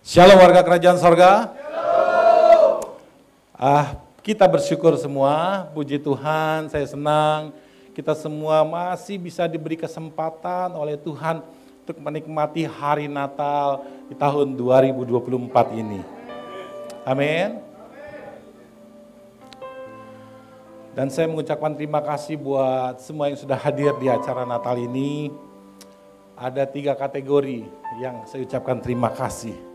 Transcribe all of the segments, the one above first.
Shalom warga kerajaan sorga. Kita bersyukur semua, puji Tuhan, saya senang kita semua masih bisa diberi kesempatan oleh Tuhan untuk menikmati hari Natal di tahun 2024 ini. Amin. Dan saya mengucapkan terima kasih buat semua yang sudah hadir di acara Natal ini. Ada 3 kategori yang saya ucapkan terima kasih.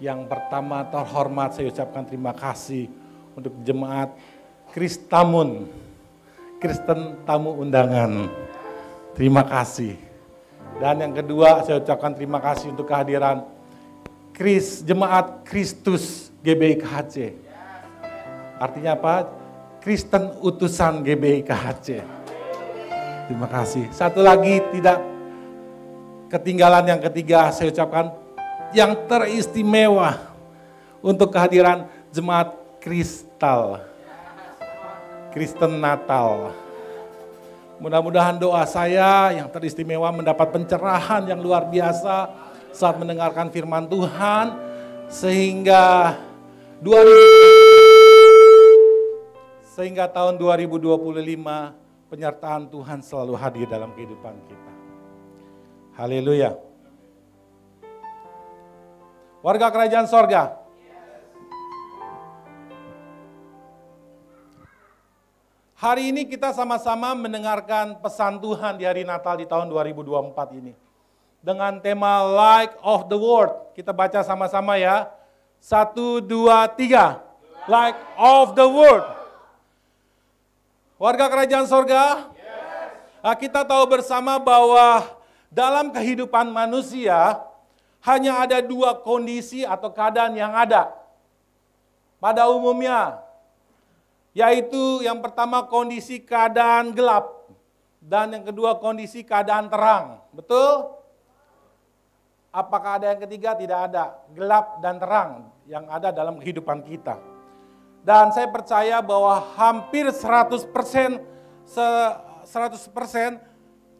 Yang pertama terhormat, saya ucapkan terima kasih untuk jemaat Kristamun, Kristen Tamu Undangan. Terima kasih. Dan yang kedua saya ucapkan terima kasih untuk kehadiran Jemaat Kristus GBI KHC. Artinya apa? Kristen Utusan GBI KHC. Terima kasih. Satu lagi tidak ketinggalan, yang ketiga saya ucapkan yang teristimewa untuk kehadiran Jemaat Kristal, Kristen Natal. Mudah-mudahan doa saya yang teristimewa mendapat pencerahan yang luar biasa saat mendengarkan firman Tuhan, sehingga tahun 2025 penyertaan Tuhan selalu hadir dalam kehidupan kita. Haleluya. Warga kerajaan sorga. Hari ini kita sama-sama mendengarkan pesan Tuhan di hari Natal di tahun 2024 ini. Dengan tema Light of the World. Kita baca sama-sama ya. 1, 2, 3. Light of the World. Warga kerajaan sorga. Kita tahu bersama bahwa dalam kehidupan manusia, hanya ada 2 kondisi atau keadaan yang ada pada umumnya, yaitu yang pertama kondisi keadaan gelap, dan yang kedua kondisi keadaan terang. Betul? Apakah ada yang ketiga? Tidak ada. Gelap dan terang yang ada dalam kehidupan kita. Dan saya percaya bahwa hampir 100%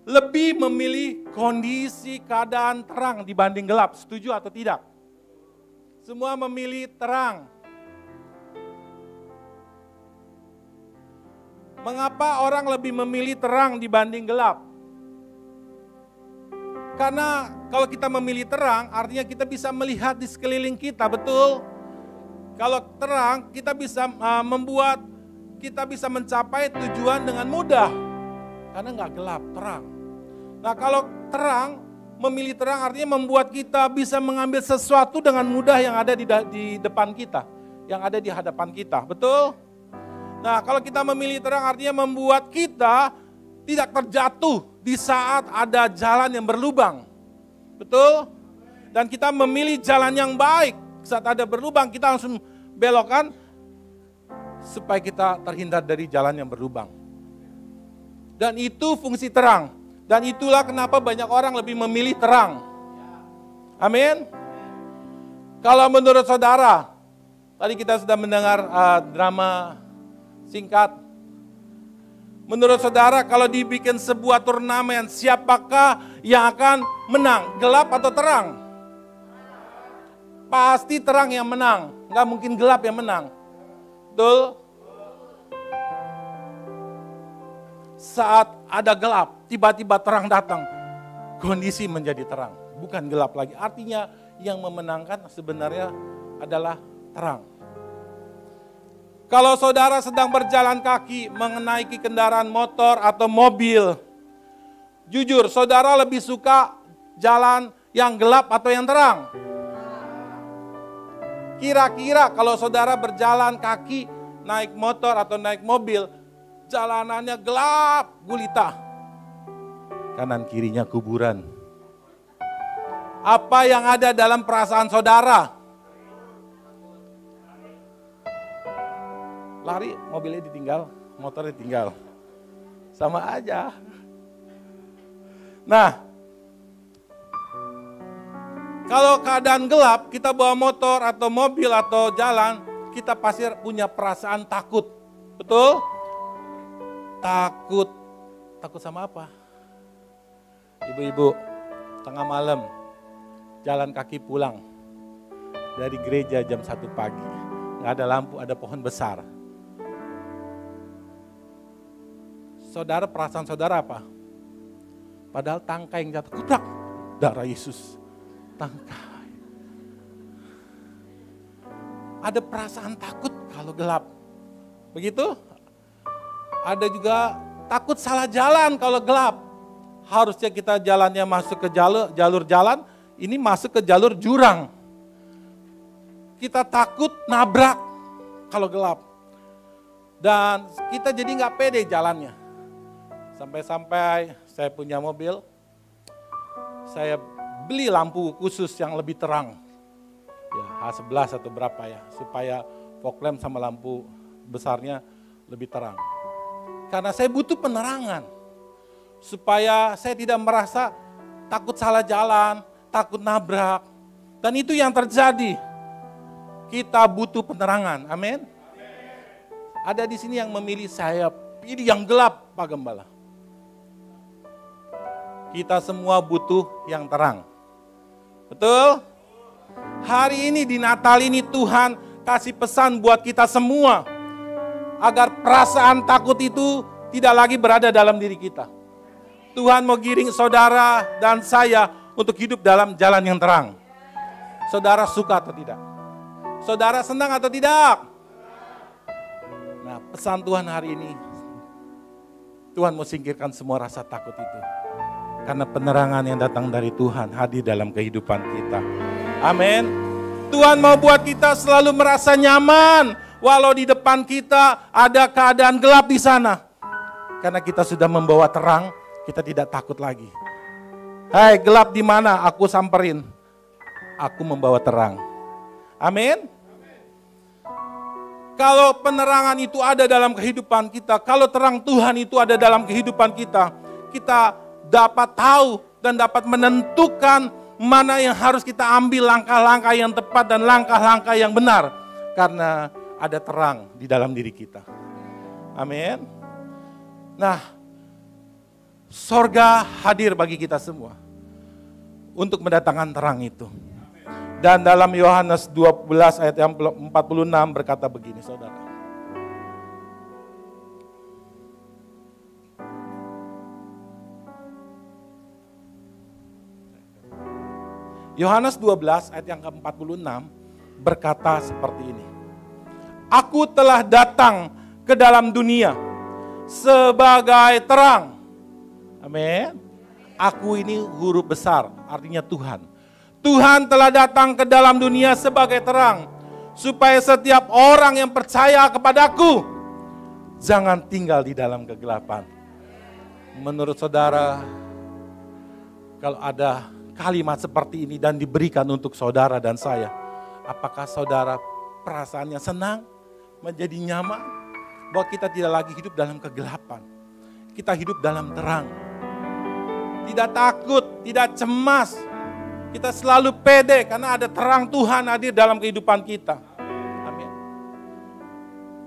lebih memilih kondisi keadaan terang dibanding gelap. Setuju atau tidak? Semua memilih terang. Mengapa orang lebih memilih terang dibanding gelap? Karena kalau kita memilih terang, artinya kita bisa melihat di sekeliling kita, betul? Kalau terang, kita bisa kita bisa mencapai tujuan dengan mudah. Karena nggak gelap, terang. Nah kalau terang, memilih terang artinya membuat kita bisa mengambil sesuatu dengan mudah yang ada di depan kita, yang ada di hadapan kita, betul? Nah kalau kita memilih terang artinya membuat kita tidak terjatuh di saat ada jalan yang berlubang, betul? Dan kita memilih jalan yang baik, saat ada berlubang kita langsung belokkan supaya kita terhindar dari jalan yang berlubang. Dan itu fungsi terang. Dan itulah kenapa banyak orang lebih memilih terang. Amin. Kalau menurut saudara, tadi kita sudah mendengar drama singkat. Menurut saudara, kalau dibikin sebuah turnamen, siapakah yang akan menang? Gelap atau terang? Pasti terang yang menang. Nggak mungkin gelap yang menang. Betul? Saat ada gelap, tiba-tiba terang datang, kondisi menjadi terang, bukan gelap lagi. Artinya yang memenangkan sebenarnya adalah terang. Kalau saudara sedang berjalan kaki, menaiki kendaraan motor atau mobil, jujur saudara lebih suka jalan yang gelap atau yang terang? Kira-kira kalau saudara berjalan kaki, naik motor atau naik mobil, jalanannya gelap gulita, kanan kirinya kuburan. Apa yang ada dalam perasaan saudara? Lari, mobilnya ditinggal, motornya ditinggal. Sama aja. Nah, kalau keadaan gelap, kita bawa motor atau mobil atau jalan, kita pasti punya perasaan takut. Betul? Takut sama apa? Ibu-ibu, tengah malam, jalan kaki pulang. dari gereja jam 1 pagi. Nggak ada lampu, ada pohon besar. Saudara, perasaan saudara apa? Padahal tangkai yang jatuh, kudrak, darah Yesus. Tangkai. Ada perasaan takut kalau gelap. Begitu? Ada juga takut salah jalan kalau gelap. Harusnya kita jalannya masuk ke jalur jalan, ini masuk ke jalur jurang. Kita takut nabrak kalau gelap. Dan kita jadi nggak pede jalannya. Sampai-sampai saya punya mobil, saya beli lampu khusus yang lebih terang. Ya, H11 atau berapa ya, supaya fog lamp sama lampu besarnya lebih terang. Karena saya butuh penerangan, supaya saya tidak merasa takut salah jalan, takut nabrak. Dan itu yang terjadi. Kita butuh penerangan, amin. Ada di sini yang memilih saya pilih yang gelap, Pak Gembala. Kita semua butuh yang terang. Betul? Hari ini di Natal ini Tuhan kasih pesan buat kita semua. Agar perasaan takut itu tidak lagi berada dalam diri kita. Tuhan mau giring saudara dan saya untuk hidup dalam jalan yang terang. Saudara suka atau tidak? Saudara senang atau tidak? Nah, pesan Tuhan hari ini, Tuhan mau singkirkan semua rasa takut itu. Karena penerangan yang datang dari Tuhan hadir dalam kehidupan kita. Amin. Tuhan mau buat kita selalu merasa nyaman. Walau di depan kita ada keadaan gelap di sana. Karena kita sudah membawa terang, kita tidak takut lagi. Hai, gelap di mana? Aku samperin. Aku membawa terang. Amin. Kalau penerangan itu ada dalam kehidupan kita, kalau terang Tuhan itu ada dalam kehidupan kita, kita dapat tahu dan dapat menentukan mana yang harus kita ambil langkah-langkah yang tepat dan langkah-langkah yang benar. Karena ada terang di dalam diri kita. Amin. Nah, sorga hadir bagi kita semua untuk mendatangkan terang itu. Dan dalam Yohanes 12 ayat yang 46 berkata begini, saudara. Yohanes 12 ayat yang ke-46 berkata seperti ini. Aku telah datang ke dalam dunia sebagai terang. Amin. Aku ini huruf besar, artinya Tuhan. Tuhan telah datang ke dalam dunia sebagai terang, supaya setiap orang yang percaya kepadaku jangan tinggal di dalam kegelapan. Menurut saudara, kalau ada kalimat seperti ini dan diberikan untuk saudara dan saya, apakah saudara perasaannya senang, menjadi nyaman, bahwa kita tidak lagi hidup dalam kegelapan, kita hidup dalam terang, tidak takut, tidak cemas, kita selalu pede karena ada terang Tuhan hadir dalam kehidupan kita. Amin.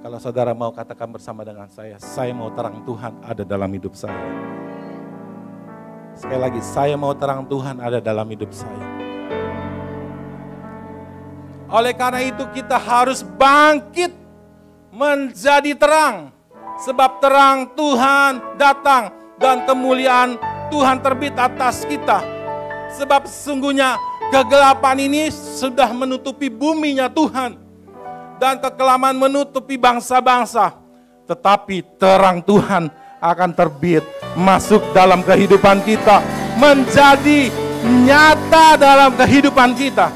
Kalau saudara mau katakan bersama dengan saya mau terang Tuhan ada dalam hidup saya. Sekali lagi, saya mau terang Tuhan ada dalam hidup saya. Oleh karena itu kita harus bangkit menjadi terang. Sebab terang Tuhan datang dan kemuliaan Tuhan terbit atas kita. Sebab sesungguhnya kegelapan ini sudah menutupi buminya Tuhan. Dan kekelaman menutupi bangsa-bangsa. Tetapi terang Tuhan akan terbit masuk dalam kehidupan kita, menjadi nyata dalam kehidupan kita.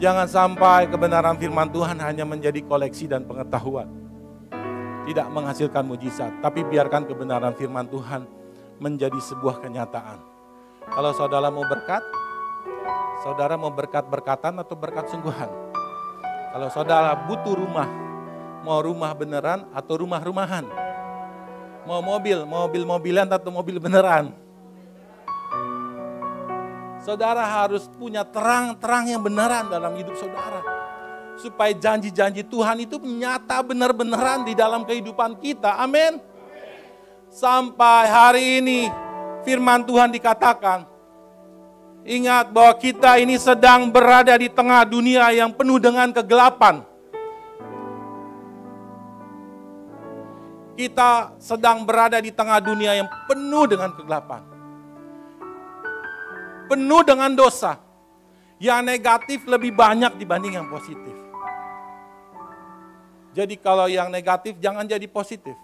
Jangan sampai kebenaran firman Tuhan hanya menjadi koleksi dan pengetahuan, tidak menghasilkan mujizat, tapi biarkan kebenaran firman Tuhan menjadi sebuah kenyataan. Kalau saudara mau berkat, saudara mau berkat-berkatan atau berkat sungguhan? Kalau saudara butuh rumah, mau rumah beneran atau rumah-rumahan? Mau mobil-mobilan atau mobil beneran? Saudara harus punya terang-terang yang beneran dalam hidup saudara. Supaya janji-janji Tuhan itu nyata benar-benaran di dalam kehidupan kita. Amin. Sampai hari ini firman Tuhan dikatakan, Ingat bahwa kita ini sedang berada di tengah dunia yang penuh dengan kegelapan. Kita sedang berada di tengah dunia yang penuh dengan kegelapan. Penuh dengan dosa. Yang negatif lebih banyak dibanding yang positif. Jadi kalau yang negatif jangan jadi positif.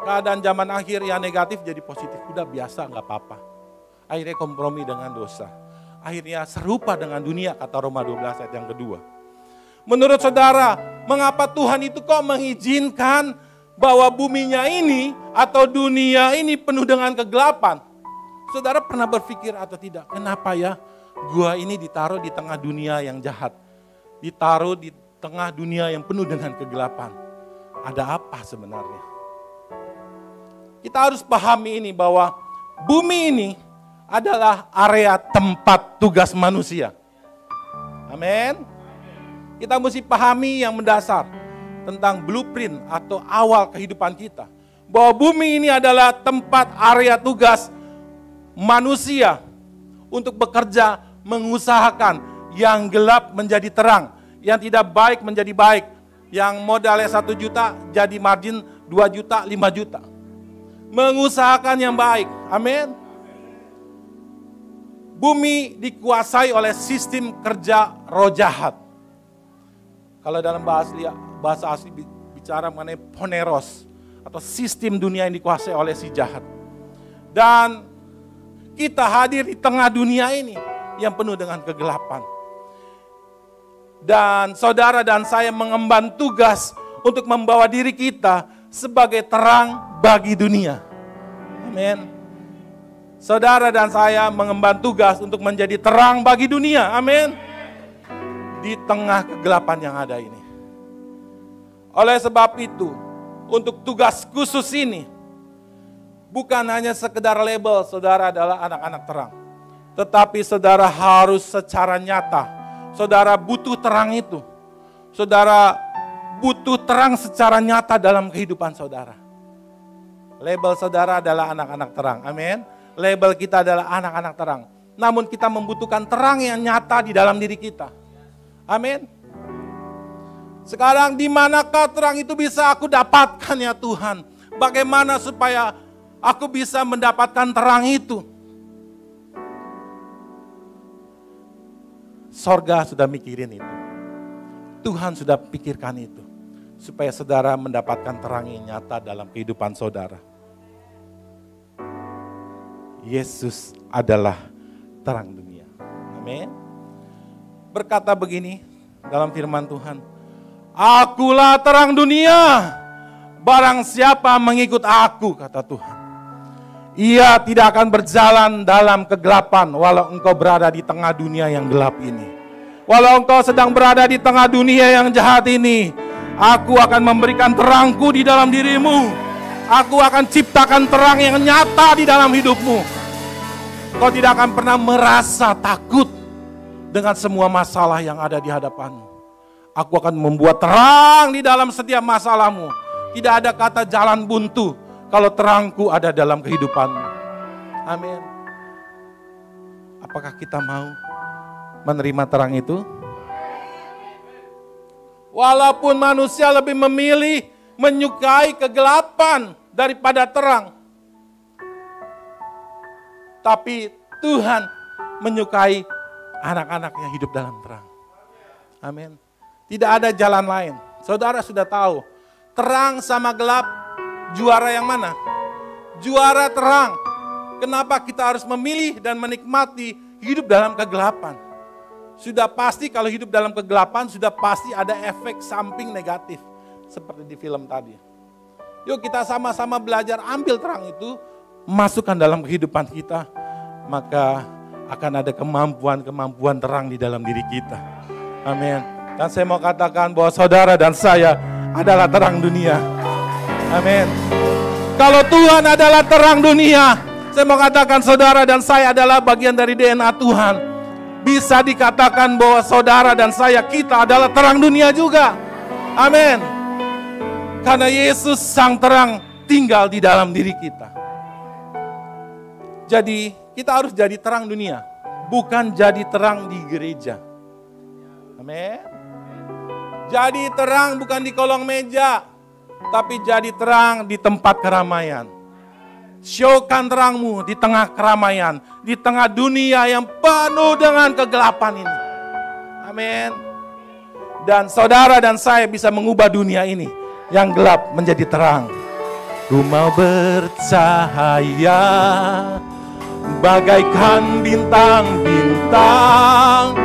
Keadaan zaman akhir yang negatif jadi positif. Udah biasa, gak apa-apa. Akhirnya kompromi dengan dosa. Akhirnya serupa dengan dunia, kata Roma 12 ayat yang kedua. Menurut saudara, mengapa Tuhan itu kok mengizinkan bahwa buminya ini atau dunia ini penuh dengan kegelapan? Saudara pernah berpikir atau tidak, kenapa ya gua ini ditaruh di tengah dunia yang jahat? Ditaruh di tengah dunia yang penuh dengan kegelapan. Ada apa sebenarnya? Kita harus pahami ini bahwa bumi ini adalah area tempat tugas manusia. Amin. Kita mesti pahami yang mendasar tentang blueprint atau awal kehidupan kita. Bahwa bumi ini adalah tempat area tugas manusia untuk bekerja, mengusahakan yang gelap menjadi terang, yang tidak baik menjadi baik, yang modalnya 1 juta jadi margin 2 juta, 5 juta. Mengusahakan yang baik, amin. Bumi dikuasai oleh sistem kerja roh jahat. Kalau dalam bahasa asli bicara mengenai poneros atau sistem dunia yang dikuasai oleh si jahat. Dan kita hadir di tengah dunia ini yang penuh dengan kegelapan. Dan saudara dan saya mengemban tugas untuk membawa diri kita sebagai terang bagi dunia. Amin. Saudara dan saya mengemban tugas untuk menjadi terang bagi dunia. Amin. Di tengah kegelapan yang ada ini. Oleh sebab itu, untuk tugas khusus ini, bukan hanya sekedar label saudara adalah anak-anak terang. Tetapi saudara harus secara nyata. Saudara butuh terang itu. Saudara butuh terang secara nyata dalam kehidupan saudara. Label saudara adalah anak-anak terang. Amin. Label kita adalah anak-anak terang. Namun kita membutuhkan terang yang nyata di dalam diri kita. Amin. Sekarang di manakah terang itu bisa aku dapatkan ya Tuhan? Bagaimana supaya aku bisa mendapatkan terang itu? Sorga sudah mikirin itu. Tuhan sudah pikirkan itu. Supaya saudara mendapatkan terang yang nyata dalam kehidupan saudara. Yesus adalah terang dunia. Amin. Berkata begini dalam firman Tuhan. Akulah terang dunia. Barang siapa mengikut aku, kata Tuhan. Ia tidak akan berjalan dalam kegelapan walau engkau berada di tengah dunia yang gelap ini. Walau engkau sedang berada di tengah dunia yang jahat ini, aku akan memberikan terangku di dalam dirimu. Aku akan ciptakan terang yang nyata di dalam hidupmu. Kau tidak akan pernah merasa takut dengan semua masalah yang ada di hadapanmu. Aku akan membuat terang di dalam setiap masalahmu. Tidak ada kata jalan buntu kalau terangku ada dalam kehidupanmu. Amin. Apakah kita mau menerima terang itu? Walaupun manusia lebih memilih menyukai kegelapan daripada terang. Tapi Tuhan menyukai anak-anak yang hidup dalam terang. Amin. Tidak ada jalan lain. Saudara sudah tahu, terang sama gelap, juara yang mana? Juara terang. Kenapa kita harus memilih dan menikmati hidup dalam kegelapan? Sudah pasti kalau hidup dalam kegelapan, sudah pasti ada efek samping negatif. Seperti di film tadi. Yuk kita sama-sama belajar ambil terang itu, masukkan dalam kehidupan kita. Maka akan ada kemampuan-kemampuan terang di dalam diri kita. Amin. Dan saya mau katakan bahwa saudara dan saya adalah terang dunia. Amin. Kalau Tuhan adalah terang dunia, saya mau katakan saudara dan saya adalah bagian dari DNA Tuhan. Bisa dikatakan bahwa saudara dan saya, kita adalah terang dunia juga. Amin. Karena Yesus sang terang tinggal di dalam diri kita. Jadi kita harus jadi terang dunia, bukan jadi terang di gereja. Amin. Jadi terang bukan di kolong meja, tapi jadi terang di tempat keramaian. Showkan terangmu di tengah keramaian, di tengah dunia yang penuh dengan kegelapan ini. Amin. Dan saudara dan saya bisa mengubah dunia ini yang gelap menjadi terang. Ku mau bercahaya bagaikan bintang-bintang,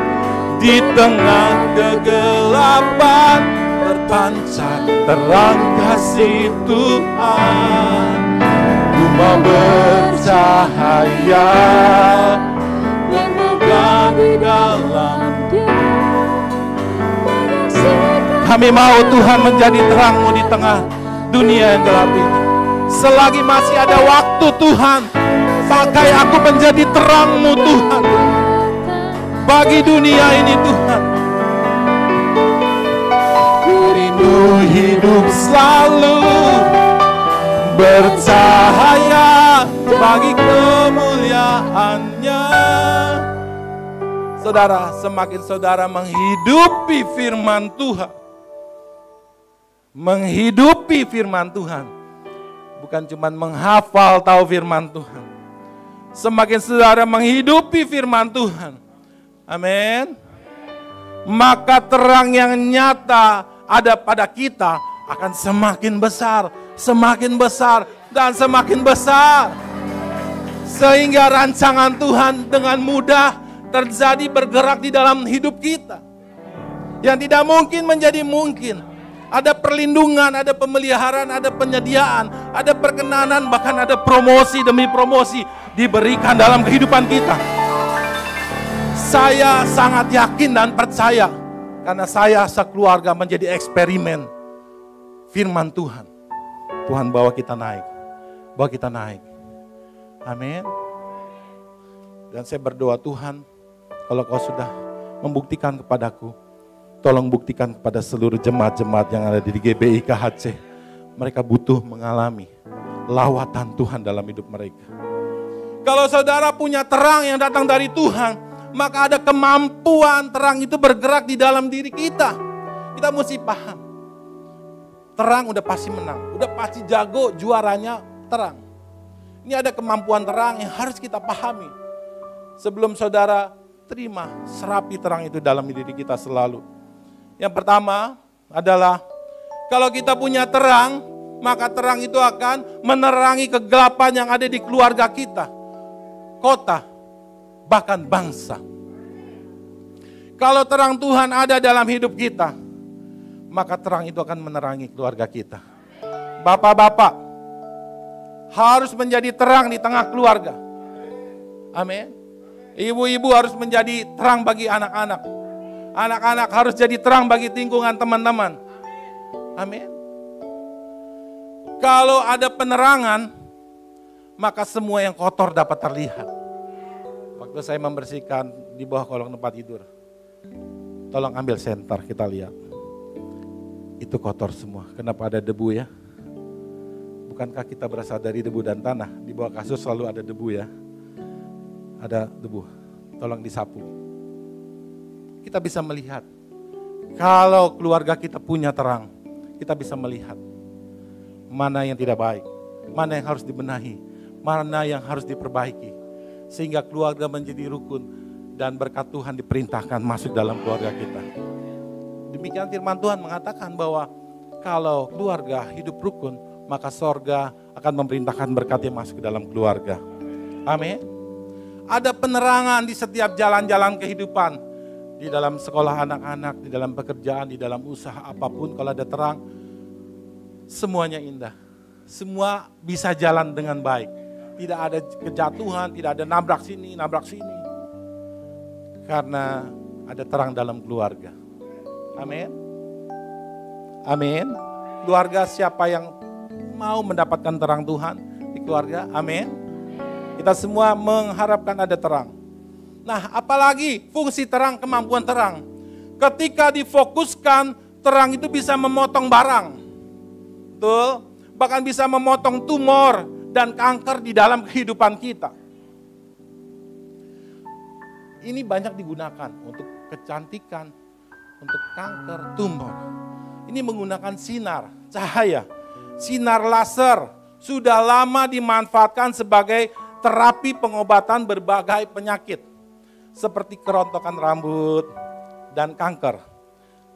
di tengah kegelapan terpancar terang kasih Tuhan. Ku mau bercahaya bermegang di dalam Dia. Kami mau Tuhan menjadi terang-Mu di tengah dunia yang gelap ini. Selagi masih ada waktu Tuhan, pakai aku menjadi terang-Mu Tuhan bagi dunia ini Tuhan. Ku rindu hidup selalu bercahaya bagi kemuliaan-Nya. Saudara, semakin saudara menghidupi firman Tuhan, bukan cuma menghafal tahu firman Tuhan. Semakin saudara menghidupi firman Tuhan, amin, maka terang yang nyata ada pada kita akan semakin besar, dan semakin besar. Sehingga rancangan Tuhan dengan mudah terjadi bergerak di dalam hidup kita. Yang tidak mungkin menjadi mungkin. Ada perlindungan, ada pemeliharaan, ada penyediaan, ada perkenanan, bahkan ada promosi demi promosi diberikan dalam kehidupan kita. Saya sangat yakin dan percaya, karena saya sekeluarga menjadi eksperimen firman Tuhan. Tuhan bawa kita naik. Amin. Dan saya berdoa, Tuhan, kalau Kau sudah membuktikan kepadaku, tolong buktikan kepada seluruh jemaat-jemaat yang ada di GBI KHC. Mereka butuh mengalami lawatan Tuhan dalam hidup mereka. Kalau saudara punya terang yang datang dari Tuhan, maka ada kemampuan terang itu bergerak di dalam diri kita. Kita mesti paham. Terang udah pasti menang, udah pasti jago, juaranya terang. Ini ada kemampuan terang yang harus kita pahami. Sebelum saudara terima, serapi terang itu dalam diri kita selalu. Yang pertama adalah, kalau kita punya terang, maka terang itu akan menerangi kegelapan yang ada di keluarga kita, kota, bahkan bangsa. Kalau terang Tuhan ada dalam hidup kita, maka terang itu akan menerangi keluarga kita. Bapak-bapak harus menjadi terang di tengah keluarga. Amin. Ibu-ibu harus menjadi terang bagi anak-anak. Anak-anak harus jadi terang bagi lingkungan teman-teman. Amin. Kalau ada penerangan, maka semua yang kotor dapat terlihat. Waktu saya membersihkan di bawah kolong tempat tidur, tolong ambil senter, kita lihat. Itu kotor semua. Kenapa ada debu ya? Bukankah kita berasal dari debu dan tanah? Di bawah kasur selalu ada debu ya. Ada debu. Tolong disapu. Kita bisa melihat. Kalau keluarga kita punya terang, kita bisa melihat mana yang tidak baik, mana yang harus dibenahi, mana yang harus diperbaiki. Sehingga keluarga menjadi rukun dan berkat Tuhan diperintahkan masuk dalam keluarga kita. Demikian firman Tuhan mengatakan bahwa kalau keluarga hidup rukun, maka sorga akan memerintahkan berkat yang masuk ke dalam keluarga. Amin. Ada penerangan di setiap jalan-jalan kehidupan. Di dalam sekolah anak-anak, di dalam pekerjaan, di dalam usaha apapun, kalau ada terang, semuanya indah. Semua bisa jalan dengan baik. Tidak ada kejatuhan, tidak ada nabrak sini. Karena ada terang dalam keluarga. Amin. Amin. Keluarga siapa yang mau mendapatkan terang Tuhan di keluarga? Amin. Kita semua mengharapkan ada terang. Nah, apalagi fungsi terang, kemampuan terang. Ketika difokuskan, terang itu bisa memotong barang. Betul? Bahkan bisa memotong tumor dan kanker di dalam kehidupan kita. ini banyak digunakan untuk kecantikan, untuk kanker, tumor. Ini menggunakan sinar, cahaya. Sinar laser sudah lama dimanfaatkan sebagai terapi pengobatan berbagai penyakit. Seperti kerontokan rambut dan kanker.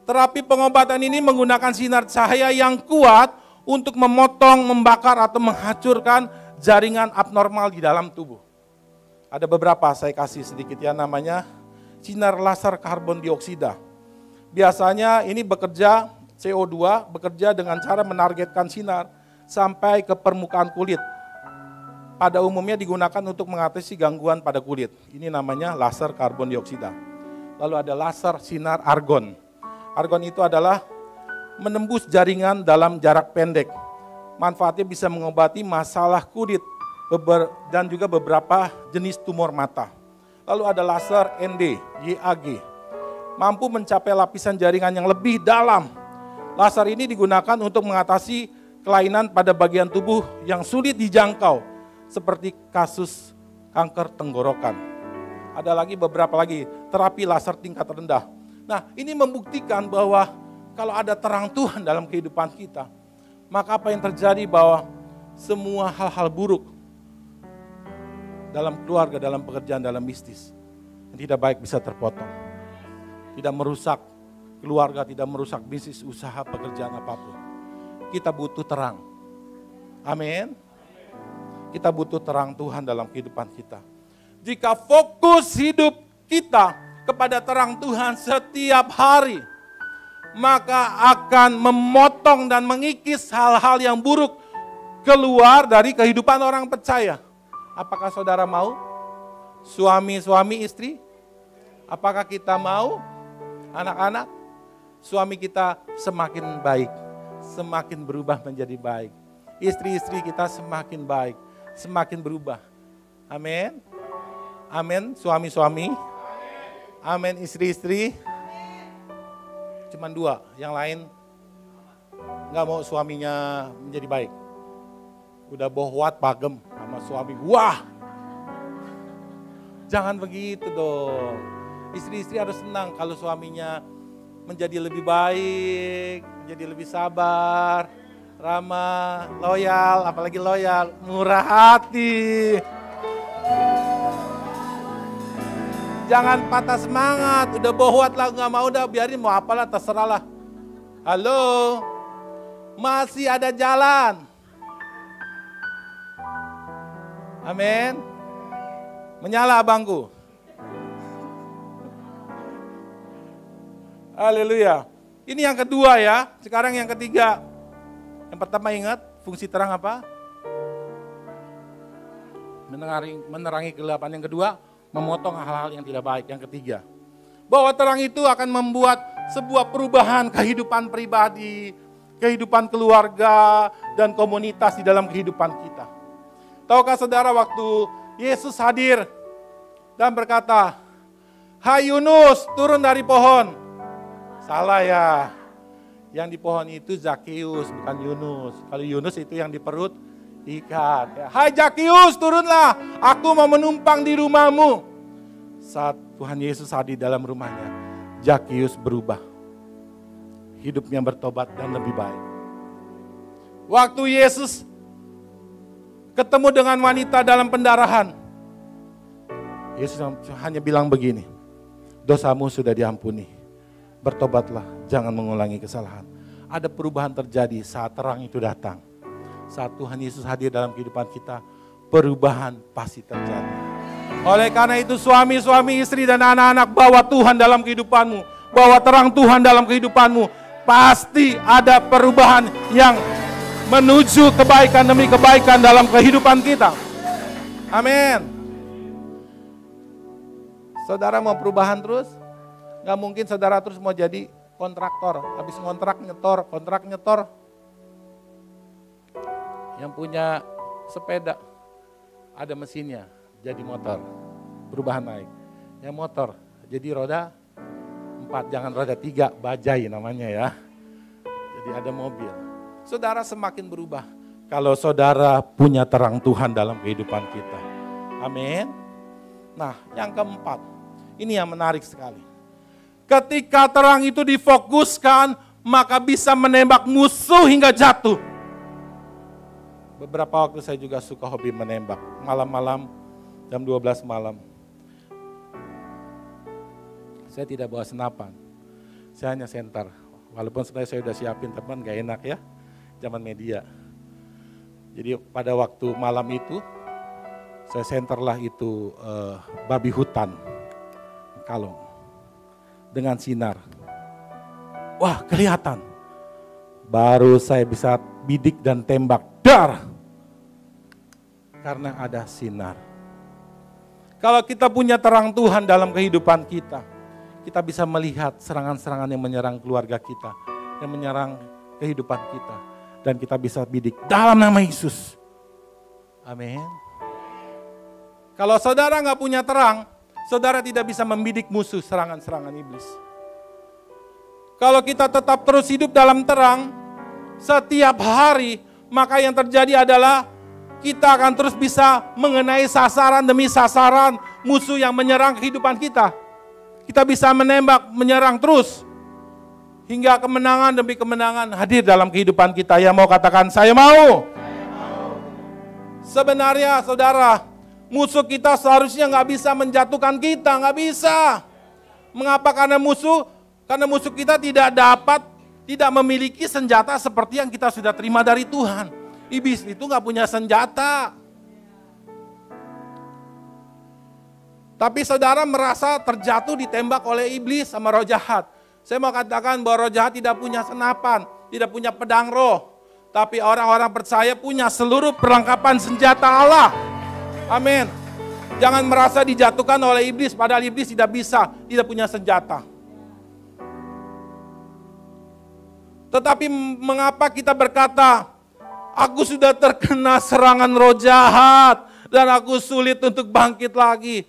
Terapi pengobatan ini menggunakan sinar cahaya yang kuat untuk memotong, membakar, atau menghancurkan jaringan abnormal di dalam tubuh. Ada beberapa, saya kasih sedikit ya, namanya sinar laser karbon dioksida. Biasanya ini bekerja, CO2 bekerja dengan cara menargetkan sinar sampai ke permukaan kulit. Pada umumnya digunakan untuk mengatasi gangguan pada kulit. Ini namanya laser karbon dioksida. Lalu ada laser sinar argon. Argon itu adalah menembus jaringan dalam jarak pendek. Manfaatnya bisa mengobati masalah kulit dan juga beberapa jenis tumor mata. Lalu ada laser ND, YAG. Mampu mencapai lapisan jaringan yang lebih dalam. Laser ini digunakan untuk mengatasi kelainan pada bagian tubuh yang sulit dijangkau, seperti kasus kanker tenggorokan. Ada lagi beberapa lagi, terapi laser tingkat rendah. Nah, ini membuktikan bahwa kalau ada terang Tuhan dalam kehidupan kita, maka apa yang terjadi bahwa semua hal-hal buruk dalam keluarga, dalam pekerjaan, dalam bisnis, yang tidak baik bisa terpotong. Tidak merusak keluarga, tidak merusak bisnis, usaha, pekerjaan apapun. Kita butuh terang. Amin. Kita butuh terang Tuhan dalam kehidupan kita. Jika fokus hidup kita kepada terang Tuhan setiap hari, maka akan memotong dan mengikis hal-hal yang buruk keluar dari kehidupan orang percaya. Apakah saudara mau? Suami istri? Apakah kita mau? Anak-anak? Suami kita semakin baik, semakin berubah menjadi baik. Istri-istri kita semakin baik, semakin berubah. Amin. Amin, suami-suami. Amin, istri-istri. Cuman 2, yang lain nggak mau suaminya menjadi baik. Udah bohwat pagem sama suami. Wah, jangan begitu dong. Istri-istri harus senang kalau suaminya menjadi lebih baik, menjadi lebih sabar, ramah, loyal, apalagi loyal, murah hati. Jangan patah semangat, udah bohwat lah, gak mau udah, biarin mau apalah, terserah lah. Halo, masih ada jalan. Amin. Menyala abangku. Haleluya. Ini yang kedua ya, sekarang yang ketiga. Yang pertama ingat, fungsi terang apa? Menerangi kegelapan. Yang kedua, memotong hal-hal yang tidak baik. Yang ketiga, bahwa terang itu akan membuat sebuah perubahan kehidupan pribadi, kehidupan keluarga, dan komunitas di dalam kehidupan kita. Tahukah saudara waktu Yesus hadir dan berkata, "Hai Yunus, turun dari pohon." Salah ya. Yang di pohon itu Zakheus, bukan Yunus. Kalau Yunus itu yang di perut ikan. "Hai Zakheus, turunlah. Aku mau menumpang di rumahmu." Saat Tuhan Yesus hadir dalam rumahnya, Zakheus berubah. Hidupnya bertobat dan lebih baik. Waktu Yesus ketemu dengan wanita dalam pendarahan, Yesus hanya bilang begini, "Dosamu sudah diampuni. Bertobatlah, jangan mengulangi kesalahan." Ada perubahan terjadi saat terang itu datang. Saat Tuhan Yesus hadir dalam kehidupan kita, perubahan pasti terjadi. Oleh karena itu suami-suami, istri dan anak-anak, bawa Tuhan dalam kehidupanmu. Bawa terang Tuhan dalam kehidupanmu. Pasti ada perubahan yang menuju kebaikan demi kebaikan dalam kehidupan kita. Amin. Saudara mau perubahan terus? Gak mungkin saudara terus mau jadi kontraktor. Habis kontrak nyetor. Yang punya sepeda, ada mesinnya, jadi motor. Perubahan naik. Yang motor, jadi roda 4, jangan roda 3, bajai namanya ya. Jadi ada mobil. Saudara semakin berubah kalau saudara punya terang Tuhan dalam kehidupan kita. Amin. Nah, yang keempat, Ini yang menarik sekali. Ketika terang itu difokuskan, maka bisa menembak musuh hingga jatuh. Beberapa waktu saya juga suka hobi menembak. Malam-malam, jam 12 malam. Saya tidak bawa senapan. Saya hanya senter. Walaupun sebenarnya saya sudah siapin, teman gak enak ya. Zaman media. Jadi pada waktu malam itu, saya senterlah itu babi hutan. Kalong. Dengan sinar. Wah, kelihatan. Baru saya bisa bidik dan tembak. Dar! Karena ada sinar. Kalau kita punya terang Tuhan dalam kehidupan kita, kita bisa melihat serangan-serangan yang menyerang keluarga kita, yang menyerang kehidupan kita. Dan kita bisa bidik dalam nama Yesus. Amin. Kalau saudara nggak punya terang, saudara tidak bisa membidik musuh serangan-serangan iblis. Kalau kita tetap terus hidup dalam terang, setiap hari, maka yang terjadi adalah kita akan terus bisa mengenai sasaran demi sasaran musuh yang menyerang kehidupan kita. Kita bisa menembak, menyerang terus, hingga kemenangan demi kemenangan hadir dalam kehidupan kita. Yang mau katakan, saya mau. Sebenarnya saudara, musuh kita seharusnya nggak bisa menjatuhkan kita, nggak bisa. Mengapa? Karena musuh kita tidak memiliki senjata seperti yang kita sudah terima dari Tuhan. Iblis itu nggak punya senjata. Tapi saudara merasa terjatuh ditembak oleh iblis sama roh jahat. Saya mau katakan bahwa roh jahat tidak punya senapan, tidak punya pedang roh. Tapi orang-orang percaya punya seluruh perlengkapan senjata Allah. Amin. Jangan merasa dijatuhkan oleh iblis, padahal iblis tidak bisa, tidak punya senjata. Tetapi mengapa kita berkata, aku sudah terkena serangan roh jahat dan aku sulit untuk bangkit lagi.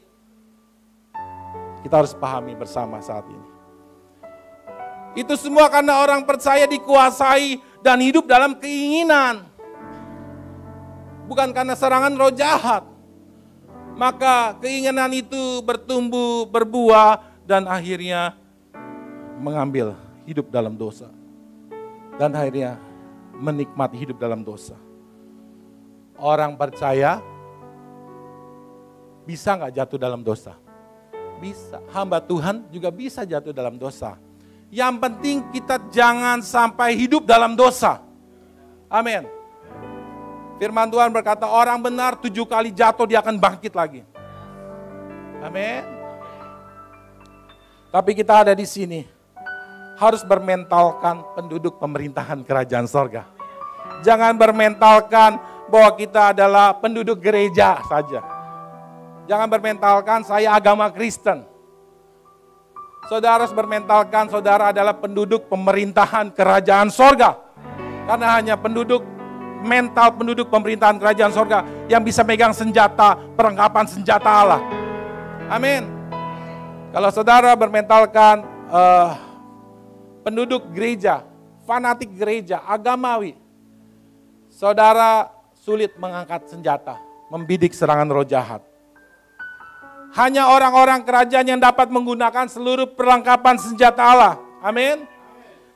Kita harus pahami bersama saat ini. Itu semua karena orang percaya dikuasai dan hidup dalam keinginan. Bukan karena serangan roh jahat. Maka keinginan itu bertumbuh, berbuah dan akhirnya mengambil hidup dalam dosa. Dan akhirnya menikmati hidup dalam dosa. Orang percaya bisa nggak jatuh dalam dosa? Bisa. Hamba Tuhan juga bisa jatuh dalam dosa. Yang penting kita jangan sampai hidup dalam dosa. Amin. Firman Tuhan berkata, orang benar 7 kali jatuh dia akan bangkit lagi. Amin. Tapi kita ada di sini harus bermentalkan penduduk pemerintahan kerajaan sorga. Jangan bermentalkan bahwa kita adalah penduduk gereja saja. Jangan bermentalkan saya agama Kristen. Saudara harus bermentalkan saudara adalah penduduk pemerintahan kerajaan sorga. Karena hanya penduduk pemerintahan kerajaan sorga yang bisa megang senjata, perlengkapan senjata Allah. Amin. Kalau saudara bermentalkan penduduk gereja, fanatik gereja, agamawi, saudara sulit mengangkat senjata, membidik serangan roh jahat. Hanya orang-orang kerajaan yang dapat menggunakan seluruh perlengkapan senjata Allah. Amin.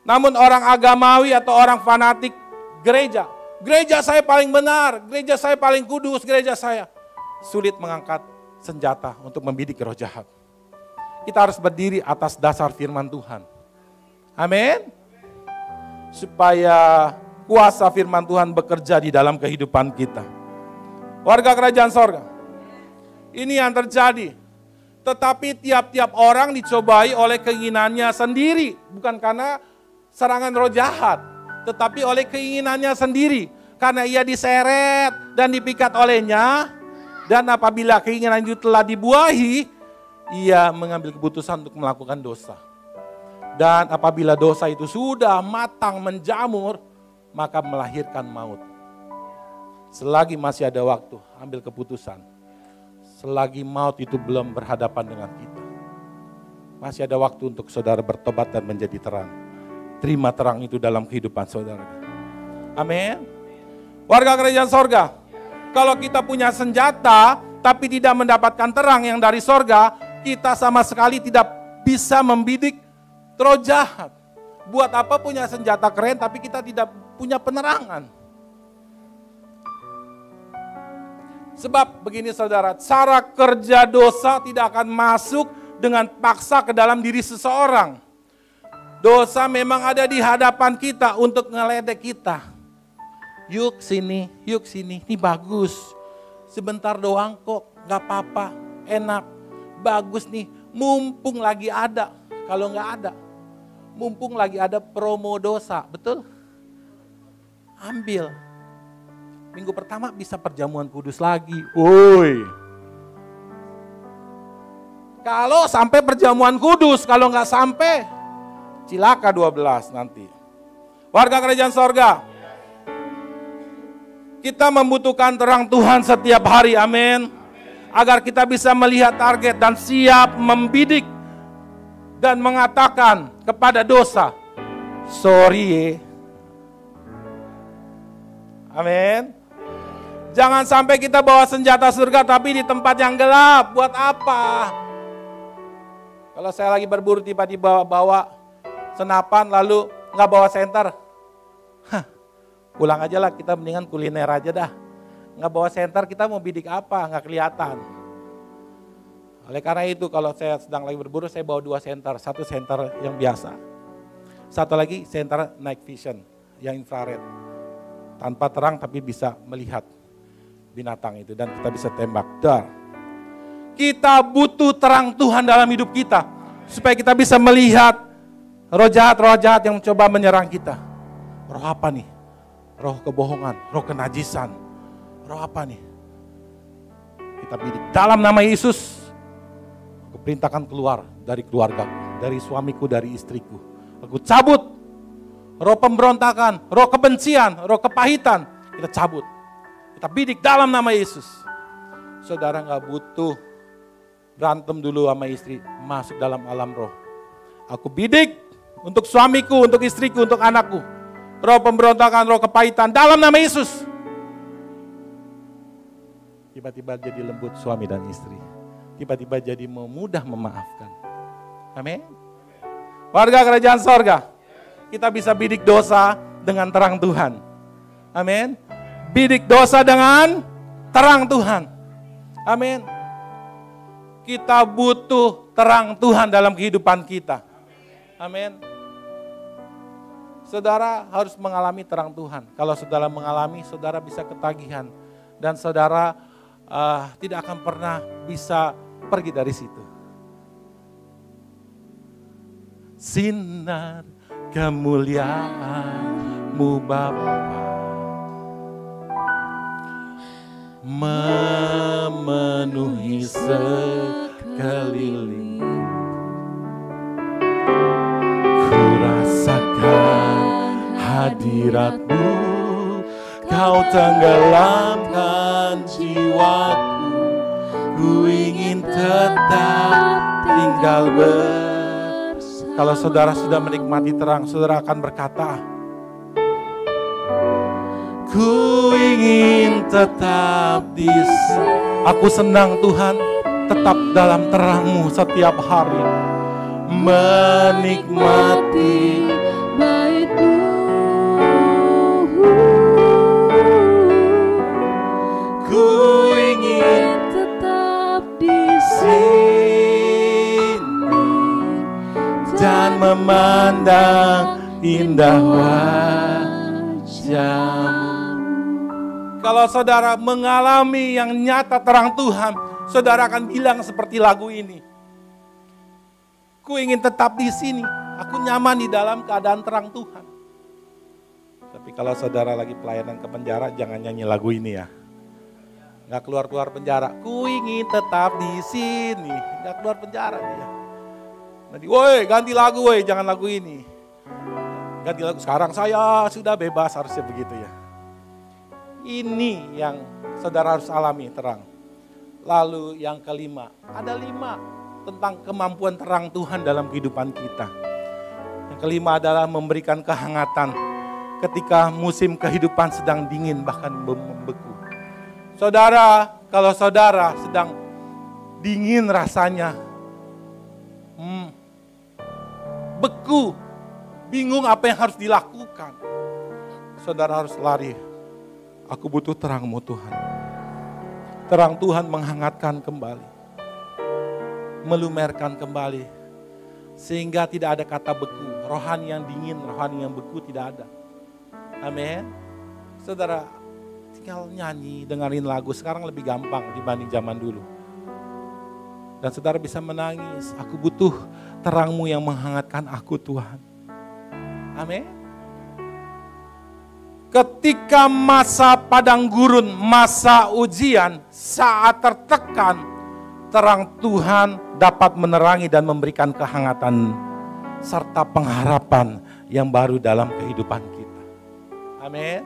Namun orang agamawi atau orang fanatik gereja saya paling benar, gereja saya paling kudus, gereja saya sulit mengangkat senjata untuk membidik roh jahat. Kita harus berdiri atas dasar firman Tuhan. Amin. Supaya kuasa firman Tuhan bekerja di dalam kehidupan kita. Warga kerajaan sorga, ini yang terjadi. Tetapi tiap-tiap orang dicobai oleh keinginannya sendiri. Bukan karena serangan roh jahat, tetapi oleh keinginannya sendiri. Karena ia diseret dan dipikat olehnya. Dan apabila keinginan itu telah dibuahi, ia mengambil keputusan untuk melakukan dosa. Dan apabila dosa itu sudah matang menjamur, maka melahirkan maut. Selagi masih ada waktu, ambil keputusan. Selagi maut itu belum berhadapan dengan kita, masih ada waktu untuk saudara bertobat dan menjadi terang. Terima terang itu dalam kehidupan saudara. Amin. Warga kerajaan sorga, kalau kita punya senjata, tapi tidak mendapatkan terang yang dari sorga, Kita sama sekali tidak bisa membidik roh jahat. Buat apa punya senjata keren tapi kita tidak punya penerangan. Sebab begini saudara, cara kerja dosa tidak akan masuk dengan paksa ke dalam diri seseorang. Dosa memang ada di hadapan kita untuk ngeledek kita. Yuk sini, ini bagus. Sebentar doang kok, gak apa-apa, enak, bagus nih. Mumpung lagi ada, kalau gak ada. Mumpung lagi ada promo dosa, betul? Ambil. Minggu pertama bisa perjamuan kudus lagi. Woi. Kalau sampai perjamuan kudus, kalau nggak sampai, cilaka 12 nanti. Warga kerajaan sorga, kita membutuhkan terang Tuhan setiap hari, amin. Agar kita bisa melihat target dan siap membidik dan mengatakan kepada dosa, sorry. Amin. Jangan sampai kita bawa senjata surga tapi di tempat yang gelap. Buat apa? Kalau saya lagi berburu tiba-tiba bawa senapan lalu nggak bawa senter. Pulang aja lah, kita mendingan kuliner aja dah. Nggak bawa senter kita mau bidik apa? Nggak kelihatan. Oleh karena itu kalau saya sedang lagi berburu saya bawa 2 senter. 1 senter yang biasa. 1 lagi senter night vision yang infrared. Tanpa terang tapi bisa melihat binatang itu dan kita bisa tembak. Dar. Kita butuh terang Tuhan dalam hidup kita supaya kita bisa melihat roh jahat yang mencoba menyerang kita. Roh apa nih? Roh kebohongan, roh kenajisan. Roh apa nih? Kita bidik dalam nama Yesus. Aku perintahkan keluar dari keluargaku, dari suamiku, dari istriku. Aku cabut roh pemberontakan, roh kebencian, roh kepahitan. Kita cabut. Kita bidik dalam nama Yesus. Saudara gak butuh berantem dulu sama istri, masuk dalam alam roh. Aku bidik untuk suamiku, untuk istriku, untuk anakku. Roh pemberontakan, roh kepahitan dalam nama Yesus. Tiba-tiba jadi lembut suami dan istri. Tiba-tiba jadi mudah memaafkan. Amin. Warga kerajaan sorga, kita bisa bidik dosa dengan terang Tuhan. Amin. Bidik dosa dengan terang Tuhan. Amin. Kita butuh terang Tuhan dalam kehidupan kita. Amin. Saudara harus mengalami terang Tuhan. Kalau saudara mengalami, saudara bisa ketagihan. Dan saudara tidak akan pernah bisa pergi dari situ. Sinar kemuliaan-Mu Bapa memenuhi sekeliling. Ku rasakan hadirat-Mu, Kau tenggelamkan jiwaku. Ku ingin tetap tinggal bersama. Kalau saudara sudah menikmati terang, saudara akan berkata, ku ingin tetap di sini. Aku senang Tuhan tetap dalam terang-Mu setiap hari. Menikmati bait-Mu. Ku ingin tetap di sini dan memandang indah wajah-Mu. Kalau saudara mengalami yang nyata terang Tuhan, saudara akan bilang seperti lagu ini. Ku ingin tetap di sini, aku nyaman di dalam keadaan terang Tuhan. Tapi kalau saudara lagi pelayanan ke penjara, jangan nyanyi lagu ini ya. Gak keluar-keluar penjara, ku ingin tetap di sini. Gak keluar penjara dia. Nanti, woi ganti lagu woi, jangan lagu ini. Ganti lagu, sekarang saya sudah bebas, harusnya begitu ya. Ini yang saudara harus alami terang. Lalu yang kelima, ada 5 tentang kemampuan terang Tuhan dalam kehidupan kita. Yang kelima adalah memberikan kehangatan ketika musim kehidupan sedang dingin bahkan membeku. Saudara, kalau saudara sedang dingin rasanya, beku, bingung apa yang harus dilakukan. Saudara harus lari. Aku butuh terang-Mu Tuhan. Terang Tuhan menghangatkan kembali. Melumerkan kembali. Sehingga tidak ada kata beku. Rohani yang dingin, rohani yang beku tidak ada. Amin. Saudara tinggal nyanyi, dengerin lagu. Sekarang lebih gampang dibanding zaman dulu. Dan saudara bisa menangis. Aku butuh terang-Mu yang menghangatkan aku Tuhan. Amin. Ketika masa padang gurun, masa ujian, saat tertekan, terang Tuhan dapat menerangi dan memberikan kehangatan serta pengharapan yang baru dalam kehidupan kita. Amin.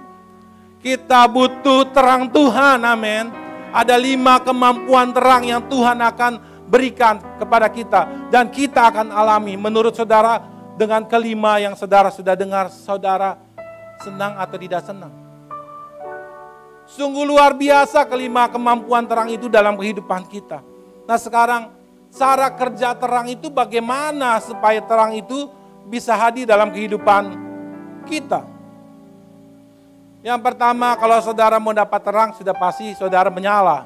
Kita butuh terang Tuhan, amin. Ada 5 kemampuan terang yang Tuhan akan berikan kepada kita. Dan kita akan alami. Menurut saudara, dengan kelima yang saudara sudah dengar, saudara senang atau tidak senang? Sungguh luar biasa kelima kemampuan terang itu dalam kehidupan kita. Nah sekarang, cara kerja terang itu bagaimana supaya terang itu bisa hadir dalam kehidupan kita? Yang pertama, kalau saudara mau dapat terang, sudah pasti saudara menyala.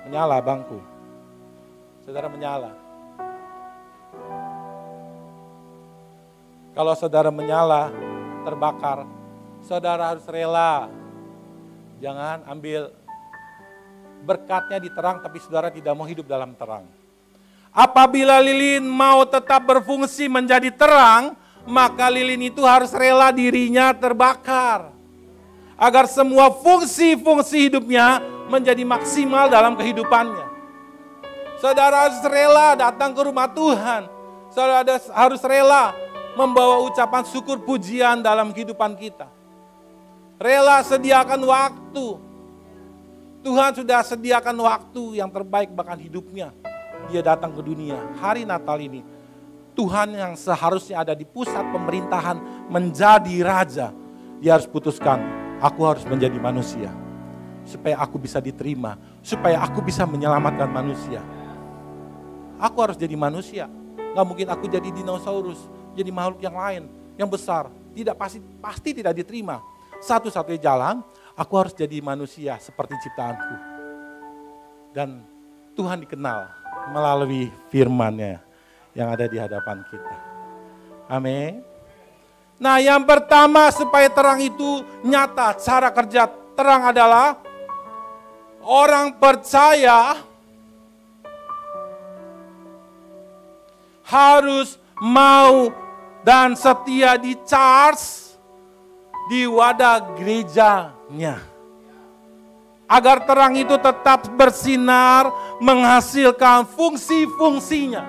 Menyala bangku. Saudara menyala. Kalau saudara menyala, terbakar, saudara harus rela. Jangan ambil berkatnya di terang, tapi saudara tidak mau hidup dalam terang. Apabila lilin mau tetap berfungsi menjadi terang, maka lilin itu harus rela dirinya terbakar. Agar semua fungsi-fungsi hidupnya menjadi maksimal dalam kehidupannya. Saudara harus rela datang ke rumah Tuhan. Saudara harus rela membawa ucapan syukur pujian dalam kehidupan kita. Rela sediakan waktu. Tuhan sudah sediakan waktu yang terbaik bahkan hidupnya. Dia datang ke dunia. Hari Natal ini, Tuhan yang seharusnya ada di pusat pemerintahan menjadi raja. Dia harus putuskan, aku harus menjadi manusia. Supaya aku bisa diterima. Supaya aku bisa menyelamatkan manusia. Aku harus jadi manusia. Gak mungkin aku jadi dinosaurus. Jadi makhluk yang lain, yang besar, tidak pasti tidak diterima. Satu-satunya jalan, aku harus jadi manusia seperti ciptaanku. Dan Tuhan dikenal melalui firman-Nya yang ada di hadapan kita. Amin. Nah yang pertama supaya terang itu nyata, cara kerja terang adalah orang percaya harus mau dan setia di charge di wadah gerejanya. Agar terang itu tetap bersinar, menghasilkan fungsi-fungsinya.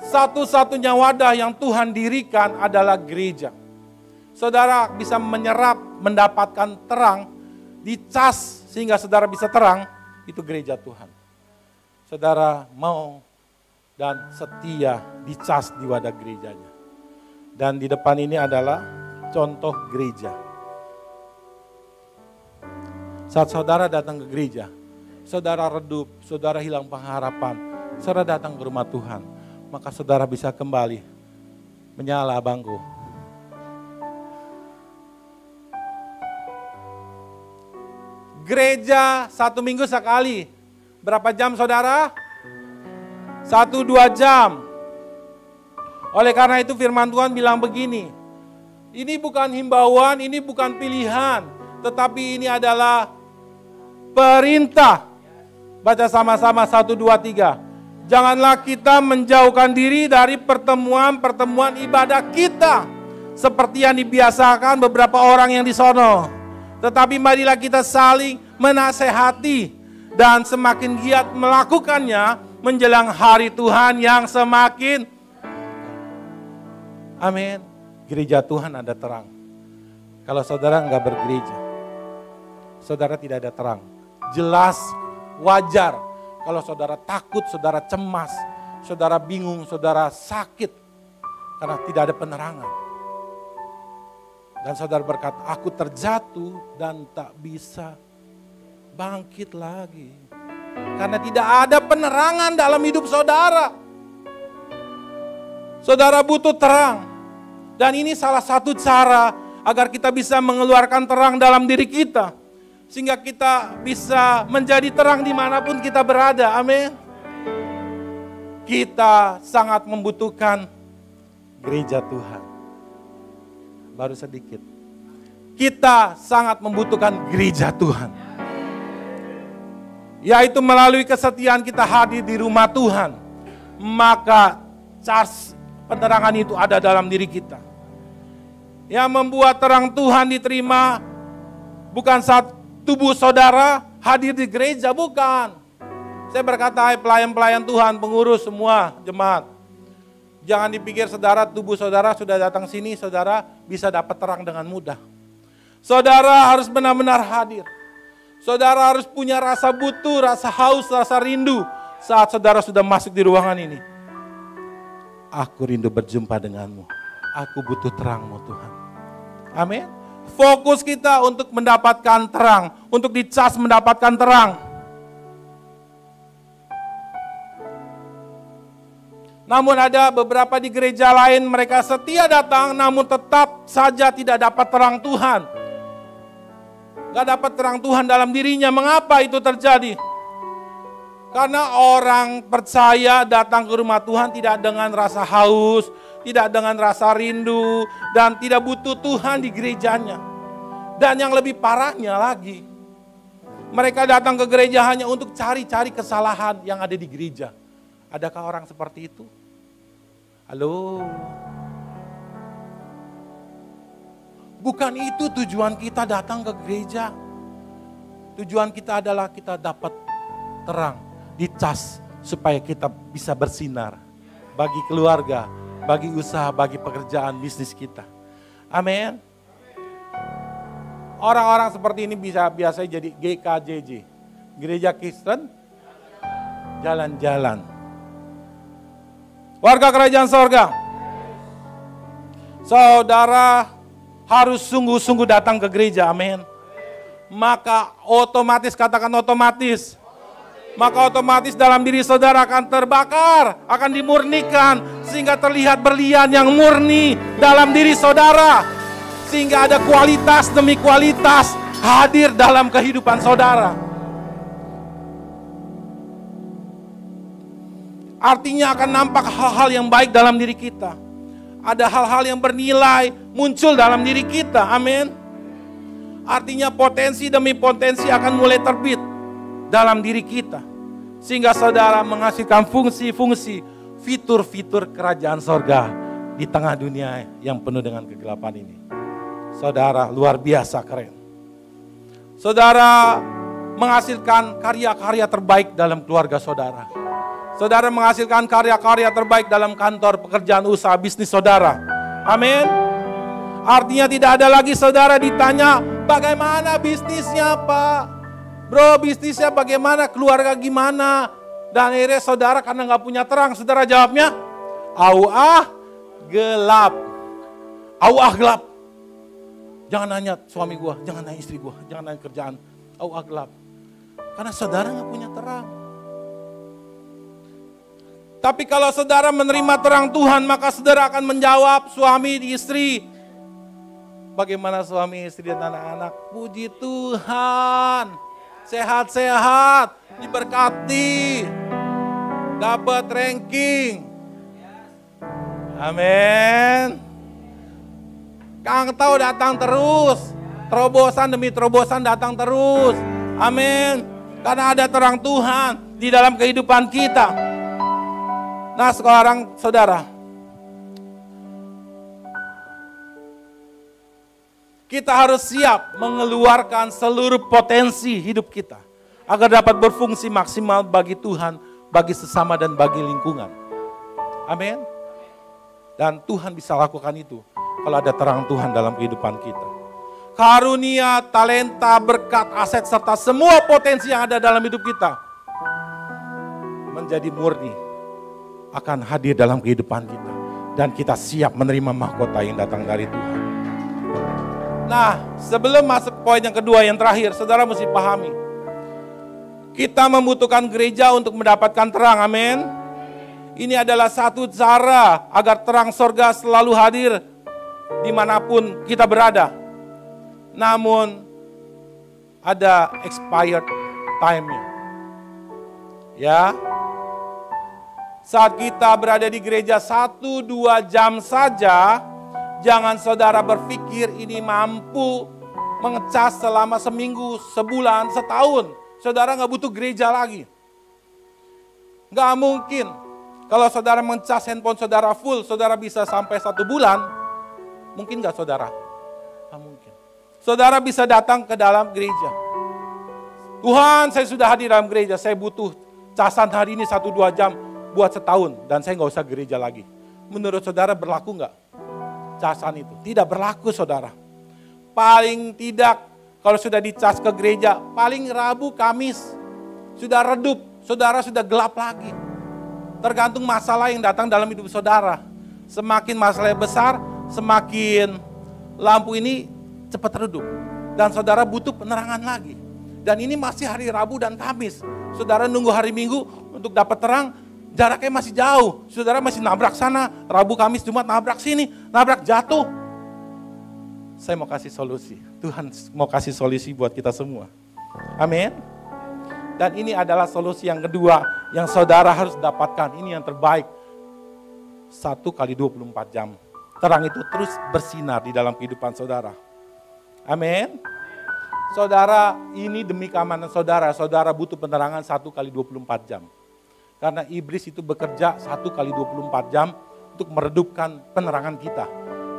Satu-satunya wadah yang Tuhan dirikan adalah gereja. Saudara bisa menyerap, mendapatkan terang, dicas sehingga saudara bisa terang, itu gereja Tuhan. Saudara mau dan setia dicas di wadah gerejanya. Dan di depan ini adalah contoh gereja. Saat saudara datang ke gereja, saudara redup, saudara hilang pengharapan, saudara datang ke rumah Tuhan, maka saudara bisa kembali menyala bangku. Gereja 1 minggu sekali. Berapa jam saudara? 1-2 jam. Oleh karena itu firman Tuhan bilang begini, ini bukan himbauan, ini bukan pilihan, tetapi ini adalah perintah. Baca sama-sama 1, 2, 3. Janganlah kita menjauhkan diri dari pertemuan-pertemuan ibadah kita, seperti yang dibiasakan beberapa orang yang di sono. Tetapi marilah kita saling menasehati dan semakin giat melakukannya menjelang hari Tuhan yang semakin. Amin. Gereja Tuhan ada terang. Kalau saudara enggak bergereja, saudara tidak ada terang. Jelas, wajar. Kalau saudara takut, saudara cemas, saudara bingung, saudara sakit. Karena tidak ada penerangan. Dan saudara berkata, aku terjatuh dan tak bisa bangkit lagi. Karena tidak ada penerangan dalam hidup saudara. Saudara butuh terang. Dan ini salah satu cara agar kita bisa mengeluarkan terang dalam diri kita. Sehingga kita bisa menjadi terang dimanapun kita berada. Amin. Kita sangat membutuhkan gereja Tuhan. Baru sedikit. Kita sangat membutuhkan gereja Tuhan. Yaitu melalui kesetiaan kita hadir di rumah Tuhan. Maka charge penerangan itu ada dalam diri kita. Yang membuat terang Tuhan diterima bukan saat tubuh saudara hadir di gereja, bukan. Saya berkata, hai pelayan-pelayan Tuhan, pengurus semua jemaat. Jangan dipikir saudara, tubuh saudara sudah datang sini, saudara bisa dapat terang dengan mudah. Saudara harus benar-benar hadir. Saudara harus punya rasa butuh, rasa haus, rasa rindu saat saudara sudah masuk di ruangan ini. Aku rindu berjumpa denganmu. Aku butuh terangmu Tuhan. Amin. Fokus kita untuk mendapatkan terang, untuk dicas mendapatkan terang. Namun ada beberapa di gereja lain mereka setia datang namun tetap saja tidak dapat terang Tuhan. Gak dapat terang Tuhan dalam dirinya. Mengapa itu terjadi? Karena orang percaya datang ke rumah Tuhan tidak dengan rasa haus, tidak dengan rasa rindu, dan tidak butuh Tuhan di gerejanya. Dan yang lebih parahnya lagi, mereka datang ke gereja hanya untuk cari-cari kesalahan yang ada di gereja. Adakah orang seperti itu? Halo? Bukan itu tujuan kita datang ke gereja. Tujuan kita adalah kita dapat terang, dicas supaya kita bisa bersinar bagi keluarga, bagi usaha, bagi pekerjaan bisnis kita. Amin. Orang-orang seperti ini bisa biasa jadi GKJJ, Gereja Kristen Jalan-Jalan. Warga kerajaan sorga, saudara harus sungguh-sungguh datang ke gereja, amin. Maka otomatis, katakan otomatis. Maka otomatis dalam diri saudara akan terbakar, akan dimurnikan. Sehingga terlihat berlian yang murni dalam diri saudara. Sehingga ada kualitas demi kualitas hadir dalam kehidupan saudara. Artinya akan nampak hal-hal yang baik dalam diri kita. Ada hal-hal yang bernilai muncul dalam diri kita, amin. Artinya potensi demi potensi akan mulai terbit dalam diri kita. Sehingga saudara menghasilkan fungsi-fungsi, fitur-fitur kerajaan sorga di tengah dunia yang penuh dengan kegelapan ini. Saudara luar biasa keren. Saudara menghasilkan karya-karya terbaik dalam keluarga saudara. Saudara menghasilkan karya-karya terbaik dalam kantor, pekerjaan, usaha, bisnis saudara. Amin. Artinya tidak ada lagi saudara ditanya, bagaimana bisnisnya Pak? Bro, bisnisnya bagaimana? Keluarga gimana? Dan akhirnya saudara karena gak punya terang, saudara jawabnya, gelap. Gelap. Jangan nanya suami gua, jangan nanya istri gua, jangan nanya kerjaan. Gelap. Karena saudara gak punya terang. Tapi kalau saudara menerima terang Tuhan, maka saudara akan menjawab suami istri. Bagaimana suami istri dan anak-anak? Puji Tuhan, sehat-sehat, diberkati, dapat ranking. Amin. Kang tahu datang terus, terobosan demi terobosan datang terus. Amin. Karena ada terang Tuhan di dalam kehidupan kita. Nah sekarang saudara, kita harus siap mengeluarkan seluruh potensi hidup kita agar dapat berfungsi maksimal bagi Tuhan, bagi sesama dan bagi lingkungan. Amin. Dan Tuhan bisa lakukan itu kalau ada terang Tuhan dalam kehidupan kita. Karunia, talenta, berkat, aset serta semua potensi yang ada dalam hidup kita menjadi murni, akan hadir dalam kehidupan kita. Dan kita siap menerima mahkota yang datang dari Tuhan. Nah, sebelum masuk poin yang kedua, yang terakhir, saudara mesti pahami. Kita membutuhkan gereja untuk mendapatkan terang, amin. Ini adalah satu cara agar terang sorga selalu hadir dimanapun kita berada. Namun ada expired time-nya. Ya, saat kita berada di gereja 1-2 jam saja, jangan saudara berpikir ini mampu mengecas selama seminggu, sebulan, setahun. Saudara nggak butuh gereja lagi. Nggak mungkin. Kalau saudara mengecas handphone saudara full, saudara bisa sampai 1 bulan. Mungkin nggak saudara? Nggak mungkin. Saudara bisa datang ke dalam gereja. Tuhan, saya sudah hadir dalam gereja, saya butuh casan hari ini 1-2 jam buat setahun. Dan saya nggak usah gereja lagi. Menurut saudara berlaku nggak casan itu? Tidak berlaku saudara. Paling tidak kalau sudah dicas ke gereja, paling Rabu, Kamis sudah redup, saudara sudah gelap lagi. Tergantung masalah yang datang dalam hidup saudara. Semakin masalahnya besar, semakin lampu ini cepat redup. Dan saudara butuh penerangan lagi. Dan ini masih hari Rabu dan Kamis. Saudara nunggu hari Minggu untuk dapat terang, jaraknya masih jauh. Saudara masih nabrak sana, Rabu, Kamis, Jumat nabrak sini, nabrak jatuh. Saya mau kasih solusi. Tuhan mau kasih solusi buat kita semua. Amin. Dan ini adalah solusi yang kedua yang saudara harus dapatkan. Ini yang terbaik. 1 kali 24 jam. Terang itu terus bersinar di dalam kehidupan saudara. Amin. Saudara, ini demi keamanan saudara. Saudara butuh penerangan 1 kali 24 jam. Karena iblis itu bekerja 1 kali 24 jam untuk meredupkan penerangan kita.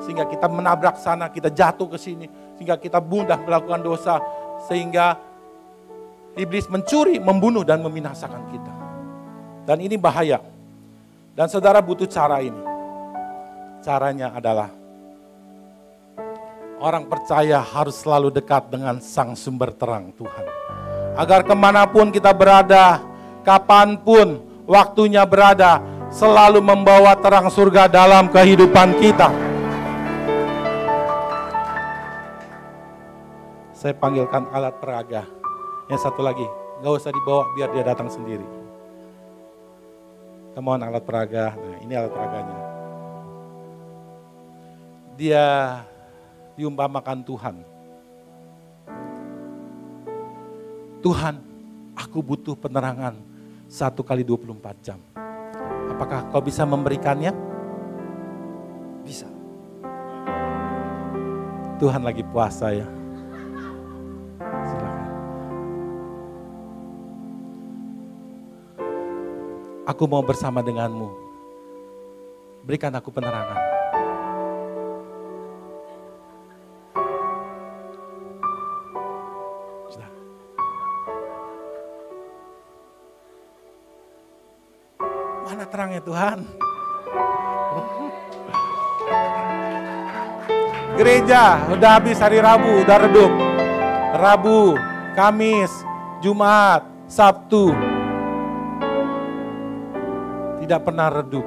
Sehingga kita menabrak sana, kita jatuh ke sini. Sehingga kita mudah melakukan dosa. Sehingga iblis mencuri, membunuh, dan membinasakan kita. Dan ini bahaya. Dan saudara butuh cara ini. Caranya adalah orang percaya harus selalu dekat dengan sang sumber terang Tuhan. Agar kemanapun kita berada, kapanpun waktunya berada, selalu membawa terang surga dalam kehidupan kita. Saya panggilkan alat peraga. Yang satu lagi, gak usah dibawa biar dia datang sendiri. Come on, alat peraga. Nah, ini alat peraganya. Dia diumpamakan Tuhan. Tuhan, aku butuh penerangan 1 kali 24 jam. Apakah kau bisa memberikannya? Bisa. Tuhan lagi puasa ya. Aku mau bersama denganmu. Berikan aku penerangan. Sudah. Mana terangnya Tuhan? Gereja, udah habis hari Rabu, udah redup. Rabu, Kamis, Jumat, Sabtu. Tidak pernah redup.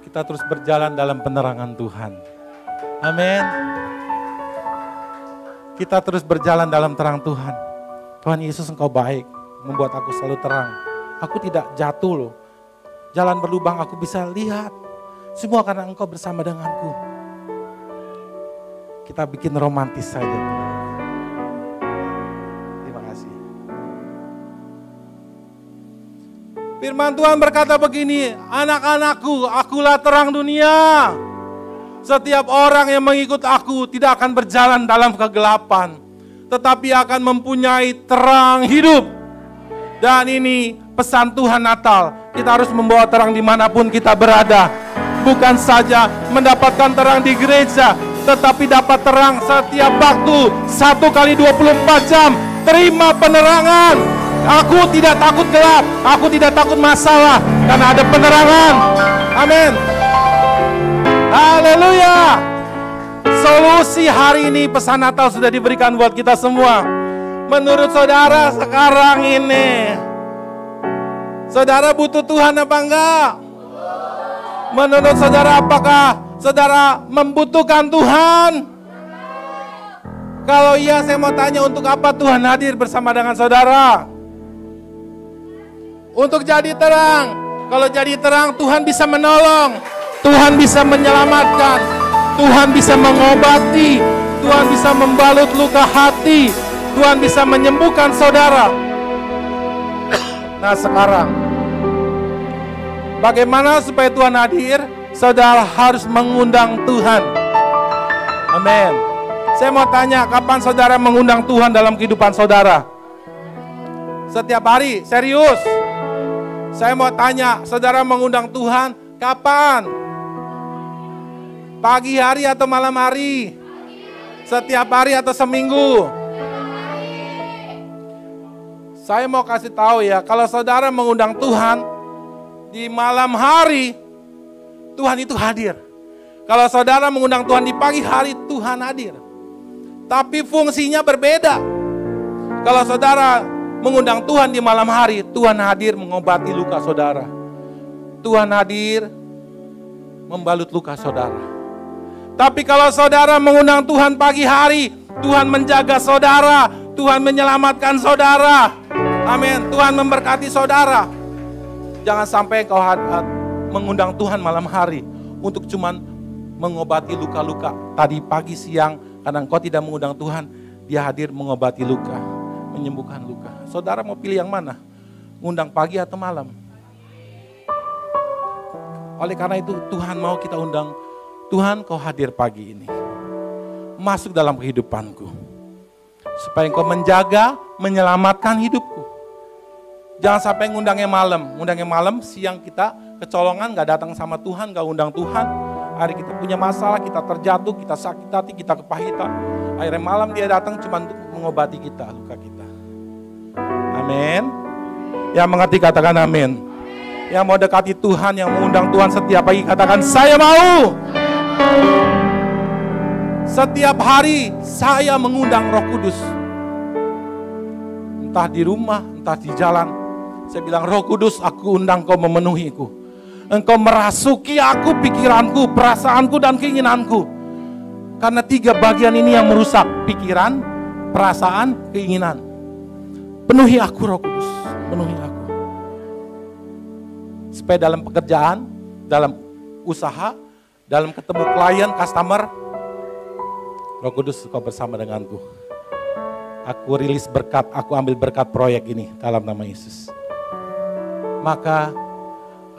Kita terus berjalan dalam penerangan Tuhan. Amin. Kita terus berjalan dalam terang Tuhan. Tuhan Yesus, Engkau baik, membuat aku selalu terang. Aku tidak jatuh loh. Jalan berlubang aku bisa lihat. Semua karena Engkau bersama denganku. Kita bikin romantis saja. Terima kasih. Firman Tuhan berkata begini, anak-anakku, akulah terang dunia. Setiap orang yang mengikut aku tidak akan berjalan dalam kegelapan, tetapi akan mempunyai terang hidup. Dan ini pesan Tuhan Natal, kita harus membawa terang dimanapun kita berada. Bukan saja mendapatkan terang di gereja, tetapi dapat terang setiap waktu, 1 kali 24 jam, terima penerangan. Aku tidak takut gelap, aku tidak takut masalah, karena ada penerangan. Amin. Haleluya. Solusi hari ini pesan Natal sudah diberikan buat kita semua. Menurut saudara sekarang ini, saudara butuh Tuhan apa enggak? Menurut saudara apakah saudara membutuhkan Tuhan? Kalau iya, saya mau tanya, untuk apa Tuhan hadir bersama dengan saudara? Untuk jadi terang. Kalau jadi terang, Tuhan bisa menolong, Tuhan bisa menyelamatkan, Tuhan bisa mengobati, Tuhan bisa membalut luka hati, Tuhan bisa menyembuhkan saudara. Nah sekarang, bagaimana supaya Tuhan hadir? Saudara harus mengundang Tuhan. Amin. Saya mau tanya, kapan saudara mengundang Tuhan dalam kehidupan saudara? Setiap hari, serius. Saya mau tanya, saudara mengundang Tuhan kapan? Pagi hari atau malam hari? Setiap hari atau seminggu? Saya mau kasih tahu ya, kalau saudara mengundang Tuhan di malam hari, Tuhan itu hadir. Kalau saudara mengundang Tuhan di pagi hari, Tuhan hadir. Tapi fungsinya berbeda. Kalau saudara mengundang Tuhan di malam hari, Tuhan hadir mengobati luka saudara. Tuhan hadir membalut luka saudara. Tapi kalau saudara mengundang Tuhan pagi hari, Tuhan menjaga saudara, Tuhan menyelamatkan saudara. Amin. Tuhan memberkati saudara. Jangan sampai kau mengundang Tuhan malam hari untuk cuman mengobati luka-luka. Tadi pagi siang, karena engkau tidak mengundang Tuhan, dia hadir mengobati luka, menyembuhkan luka. Saudara mau pilih yang mana? Ngundang pagi atau malam? Oleh karena itu Tuhan mau kita undang. Tuhan, kau hadir pagi ini. Masuk dalam kehidupanku. Supaya engkau menjaga, menyelamatkan hidupku. Jangan sampai ngundangnya malam. Ngundangnya malam, siang kita kecolongan, gak datang sama Tuhan, gak undang Tuhan. Hari kita punya masalah, kita terjatuh, kita sakit hati, kita kepahitan. Akhirnya malam dia datang cuma untuk mengobati kita, luka kita. Amin. Yang mengerti katakan amin. Yang mau dekati Tuhan, yang mengundang Tuhan setiap pagi katakan saya mau. Setiap hari saya mengundang Roh Kudus. Entah di rumah, entah di jalan. Saya bilang Roh Kudus, aku undang kau memenuhiku. Engkau merasuki aku, pikiranku, perasaanku, dan keinginanku. Karena 3 bagian ini yang merusak pikiran, perasaan, keinginan. Penuhi aku Roh Kudus, penuhi aku. Supaya dalam pekerjaan, dalam usaha, dalam ketemu klien, customer, Roh Kudus kau bersama denganku. Aku rilis berkat, aku ambil berkat proyek ini dalam nama Yesus. Maka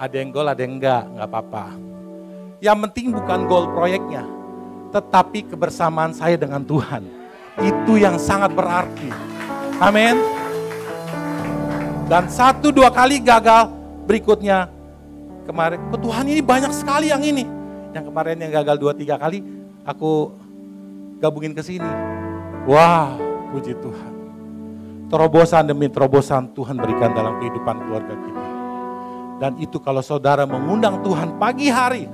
ada yang gol, ada yang enggak apa-apa. Yang penting bukan gol proyeknya, tetapi kebersamaan saya dengan Tuhan. Itu yang sangat berarti. Amin. Dan 1-2 kali gagal, berikutnya kemarin, Tuhan ini banyak sekali yang ini. Yang kemarin yang gagal 2-3 kali, aku gabungin ke sini. Wah, puji Tuhan. Terobosan demi terobosan Tuhan berikan dalam kehidupan keluarga kita. Dan itu kalau saudara mengundang Tuhan pagi hari,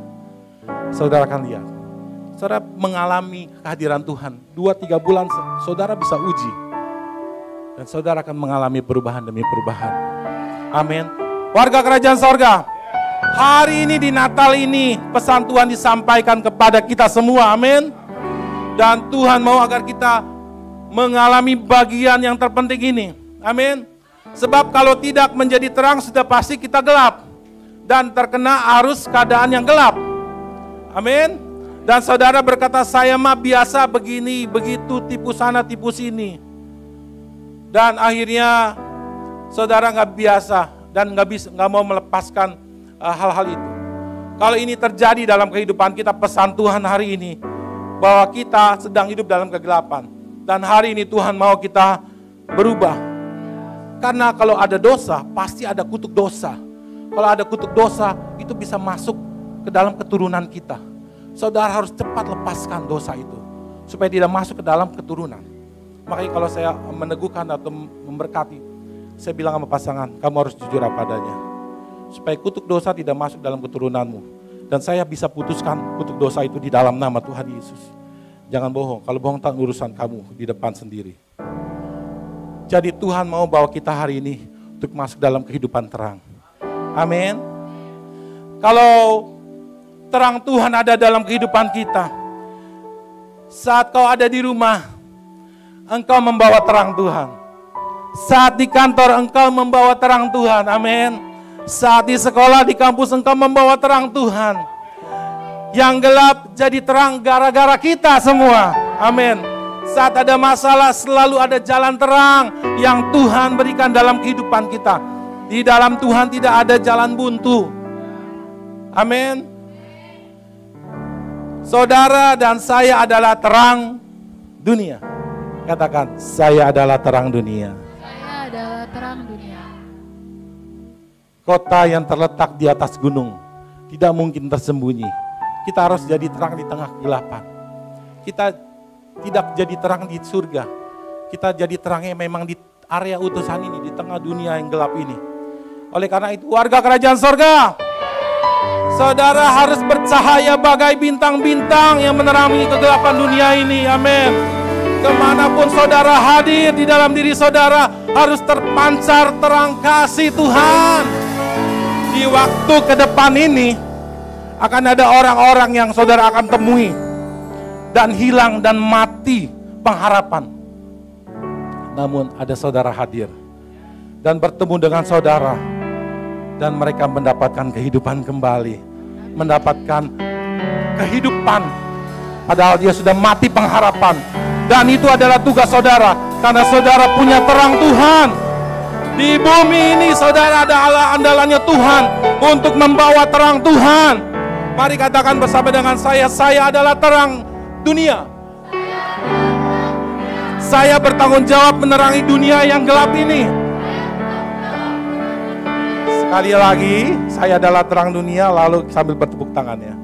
saudara akan lihat. Saudara mengalami kehadiran Tuhan. 2-3 bulan saudara bisa uji. Dan saudara akan mengalami perubahan demi perubahan. Amin. Warga kerajaan sorga, hari ini di Natal ini pesan Tuhan disampaikan kepada kita semua. Amin. Dan Tuhan mau agar kita mengalami bagian yang terpenting ini. Amin. Sebab kalau tidak menjadi terang sudah pasti kita gelap. Dan terkena arus keadaan yang gelap. Amin. Dan saudara berkata saya mah biasa begini, begitu, tipu sana, tipu sini. Dan akhirnya saudara gak biasa dan gak mau melepaskan hal-hal itu. Kalau ini terjadi dalam kehidupan kita, pesan Tuhan hari ini bahwa kita sedang hidup dalam kegelapan. Dan hari ini Tuhan mau kita berubah. Karena kalau ada dosa, pasti ada kutuk dosa. Kalau ada kutuk dosa, itu bisa masuk ke dalam keturunan kita. Saudara harus cepat lepaskan dosa itu. Supaya tidak masuk ke dalam keturunan. Makanya kalau saya meneguhkan atau memberkati, saya bilang sama pasangan, kamu harus jujur apa adanya. Supaya kutuk dosa tidak masuk dalam keturunanmu. Dan saya bisa putuskan kutuk dosa itu di dalam nama Tuhan Yesus. Jangan bohong, kalau bohong tak urusan kamu di depan sendiri. Jadi Tuhan mau bawa kita hari ini untuk masuk dalam kehidupan terang. Amin. Kalau terang Tuhan ada dalam kehidupan kita, saat kau ada di rumah, engkau membawa terang Tuhan. Saat di kantor engkau membawa terang Tuhan. Amin. Saat di sekolah, di kampus engkau membawa terang Tuhan. Yang gelap jadi terang gara-gara kita semua. Amin. Saat ada masalah selalu ada jalan terang yang Tuhan berikan dalam kehidupan kita. Di dalam Tuhan tidak ada jalan buntu. Amin. Saudara dan saya adalah terang dunia. Katakan, saya adalah terang dunia. Saya adalah terang dunia. Kota yang terletak di atas gunung tidak mungkin tersembunyi. Kita harus jadi terang di tengah kegelapan. Kita tidak jadi terang di surga. Kita jadi terangnya memang di area utusan ini, di tengah dunia yang gelap ini. Oleh karena itu, warga kerajaan sorga, saudara harus bercahaya bagai bintang-bintang yang menerangi kegelapan dunia ini. Amin. Kemanapun saudara hadir, di dalam diri saudara harus terpancar terang kasih Tuhan. Di waktu ke depan ini akan ada orang-orang yang saudara akan temui dan hilang dan mati pengharapan. Namun ada saudara hadir dan bertemu dengan saudara, dan mereka mendapatkan kehidupan kembali, mendapatkan kehidupan padahal dia sudah mati pengharapan. Dan itu adalah tugas saudara, karena saudara punya terang Tuhan. Di bumi ini saudara adalah andalannya Tuhan untuk membawa terang Tuhan. Mari katakan bersama dengan saya adalah terang dunia. Saya bertanggung jawab menerangi dunia yang gelap ini. Sekali lagi, saya adalah terang dunia, lalu sambil bertepuk tangannya.